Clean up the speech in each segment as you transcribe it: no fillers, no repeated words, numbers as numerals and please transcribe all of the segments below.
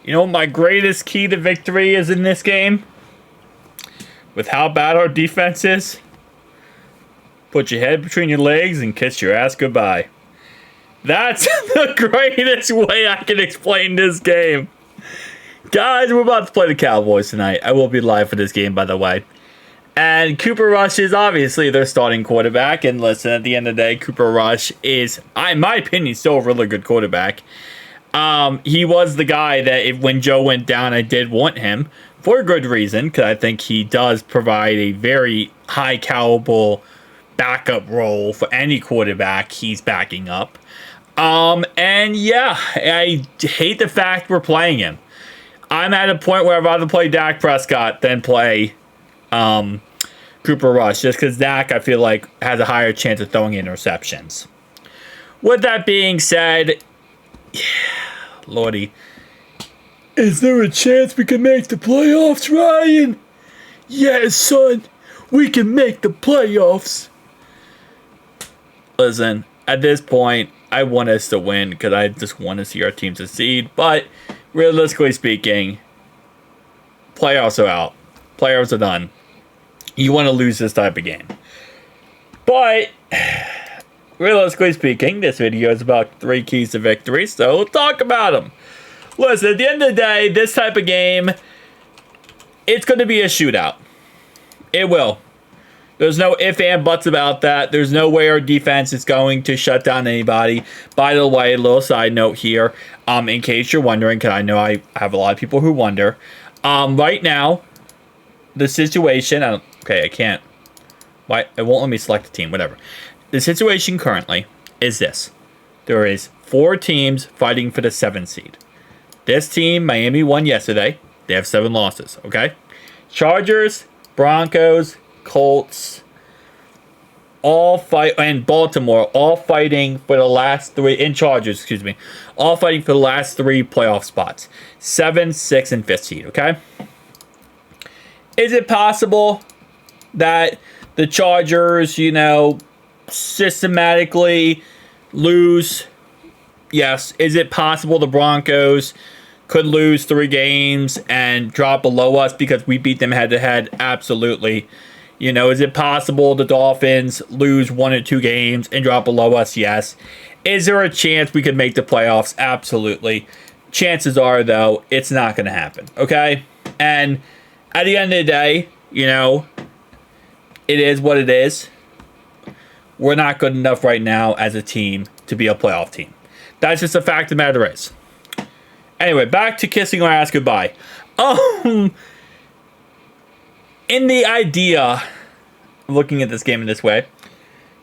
You know what my greatest key to victory is in this game? With how bad our defense is? Put your head between your legs and kiss your ass goodbye. That's the greatest way I can explain this game. Guys, we're about to play the Cowboys tonight. I will be live for this game, by the way. And Cooper Rush is obviously their starting quarterback. And listen, at the end of the day, Cooper Rush is, in my opinion, still a really good quarterback. He was the guy that when Joe went down, I did want him for a good reason, because I think he does provide a very high caliber backup role for any quarterback he's backing up. And yeah, I hate the fact we're playing him. I'm at a point where I'd rather play Dak Prescott than play Cooper Rush, just because Dak, I feel like, has a higher chance of throwing interceptions. With that being said, yeah, Lordy, is there a chance we can make the playoffs, Ryan? Yes, son, we can make the playoffs. Listen, at this point, I want us to win because I just want to see our team succeed. But realistically speaking, playoffs are out. Playoffs are done. You want to lose this type of game. But realistically speaking, this video is about 3 keys to victory, so we'll talk about them. Listen, at the end of the day, this type of game, it's going to be a shootout. It will. There's no ifs and buts about that. There's no way our defense is going to shut down anybody. By the way, a little side note here, in case you're wondering, because I know I have a lot of people who wonder. Right now, the situation, I can't. Why? It won't let me select the team, whatever. The situation currently is this. There is 4 teams fighting for the 7th seed. This team, Miami, won yesterday. They have 7 losses, okay? Chargers, Broncos, Colts, and Baltimore, all fighting for the last 3, and Chargers, excuse me, all fighting for the last 3 playoff spots. 7, 6, and 5th seed, okay? Is it possible that the Chargers, systematically lose? Yes. Is it possible the Broncos could lose 3 games and drop below us because we beat them head-to-head? Absolutely. Is it possible the Dolphins lose 1 or 2 games and drop below us? Yes. Is there a chance we could make the playoffs? Absolutely. Chances are, though, it's not going to happen, okay? And at the end of the day, it is what it is. We're not good enough right now as a team to be a playoff team. That's just a fact of the matter is. Anyway, back to kissing our ass goodbye. In the idea of looking at this game in this way,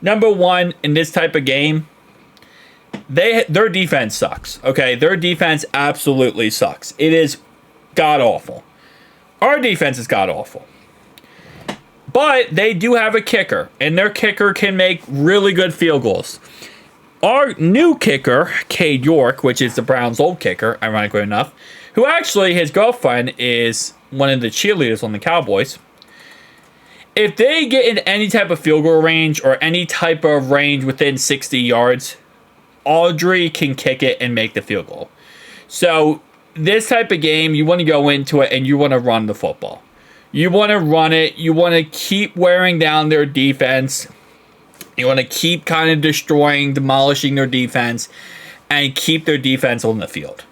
number one, in this type of game, their defense sucks. Okay, their defense absolutely sucks. It is god-awful. Our defense is god-awful. But they do have a kicker, and their kicker can make really good field goals. Our new kicker, Cade York, which is the Browns' old kicker, ironically enough, who actually, his girlfriend is one of the cheerleaders on the Cowboys. If they get in any type of field goal range or any type of range within 60 yards, Audrey can kick it and make the field goal. So this type of game, you want to go into it and you want to run the football. You want to run it. You want to keep wearing down their defense. You want to keep kind of demolishing their defense, and keep their defense on the field.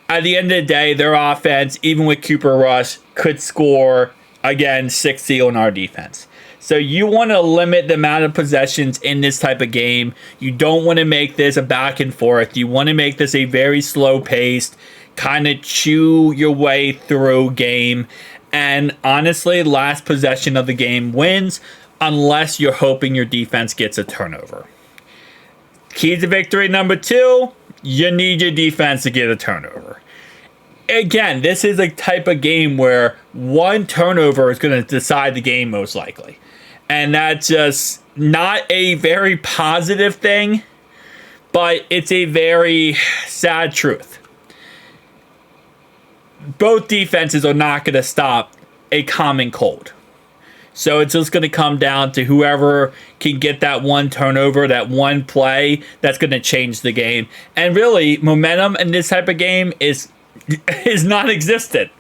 At the end of the day, their offense, even with Cooper Rush, could score, again, 60 on our defense. So you want to limit the amount of possessions in this type of game. You don't want to make this a back and forth. You want to make this a very slow-paced, kind of chew your way through game. And honestly, last possession of the game wins, unless you're hoping your defense gets a turnover. Key to victory number 2, you need your defense to get a turnover. Again, this is a type of game where one turnover is going to decide the game most likely. And that's just not a very positive thing, but it's a very sad truth. Both defenses are not going to stop a common cold. So it's just going to come down to whoever can get that one turnover, that one play that's going to change the game. And really, momentum in this type of game is is non-existent.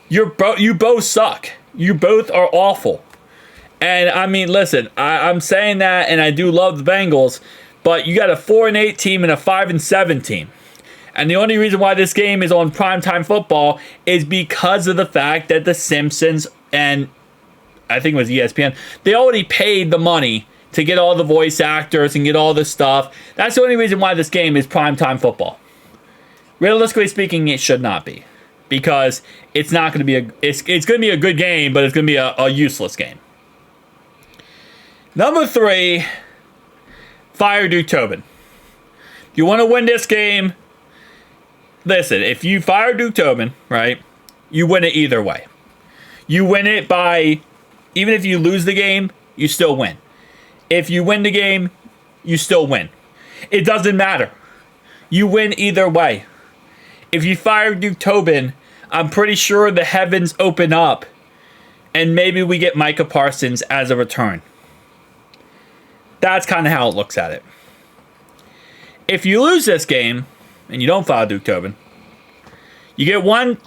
You both suck. You both are awful. And I mean, listen, I'm saying that, and I do love the Bengals, but you got a 4-8 team and a 5-7 team. And the only reason why this game is on primetime football is because of the fact that The Simpsons and I think it was ESPN, they already paid the money to get all the voice actors and get all this stuff. That's the only reason why this game is primetime football. Realistically speaking, it should not be. Because it's not going to be it's going to be a good game, but it's going to be a useless game. Number 3, fire Duke Tobin. If you want to win this game, listen, if you fire Duke Tobin, right, you win it either way. You win it by, even if you lose the game, you still win. If you win the game, you still win. It doesn't matter. You win either way. If you fire Duke Tobin, I'm pretty sure the heavens open up and maybe we get Micah Parsons as a return. That's kind of how it looks at it. If you lose this game and you don't fire Duke Tobin, you get one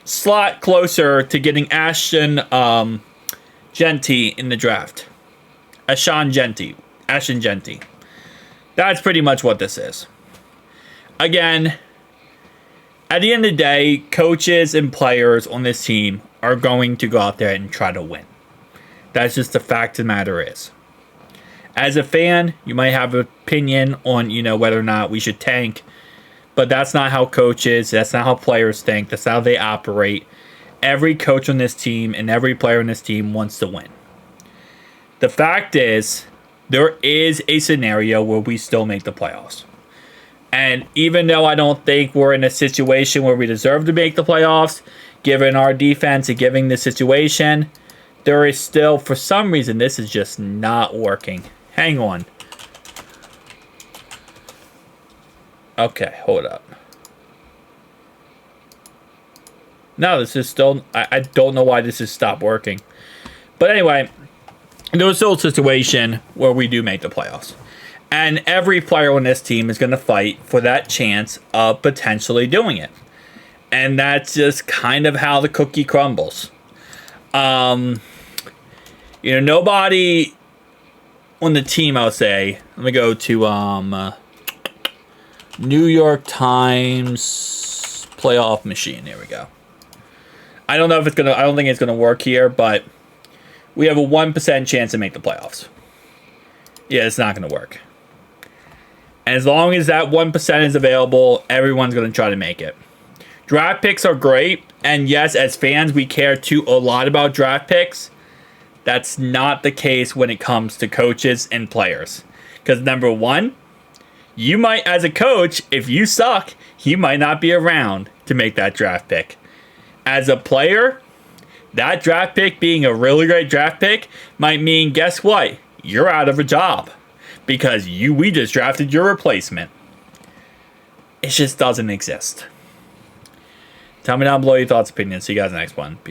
slot closer to getting Ashton Jeanty in the draft. Ashton Jeanty. That's pretty much what this is. Again, at the end of the day, coaches and players on this team are going to go out there and try to win. That's just the fact of the matter is. As a fan, you might have an opinion on, whether or not we should tank. But that's not how coaches, that's not how players think, that's how they operate. Every coach on this team and every player on this team wants to win. The fact is, there is a scenario where we still make the playoffs. And even though I don't think we're in a situation where we deserve to make the playoffs, given our defense and given the situation, there is still, for some reason, this is just not working. Hang on. Okay, hold up. No, this is still... I don't know why this has stopped working. But anyway, there's still a situation where we do make the playoffs. And every player on this team is going to fight for that chance of potentially doing it. And that's just kind of how the cookie crumbles. Nobody on the team, I'll say... Let me go to... New York Times playoff machine. There we go. I don't know if it's gonna. I don't think it's gonna work here, but we have a 1% chance to make the playoffs. Yeah, it's not gonna work. And as long as that 1% is available, everyone's gonna try to make it. Draft picks are great, and yes, as fans, we care a lot about draft picks. That's not the case when it comes to coaches and players, because number one, you might, as a coach, if you suck, you might not be around to make that draft pick. As a player, that draft pick being a really great draft pick might mean, guess what? You're out of a job because we just drafted your replacement. It just doesn't exist. Tell me down below your thoughts, opinions. See you guys in the next one. Peace.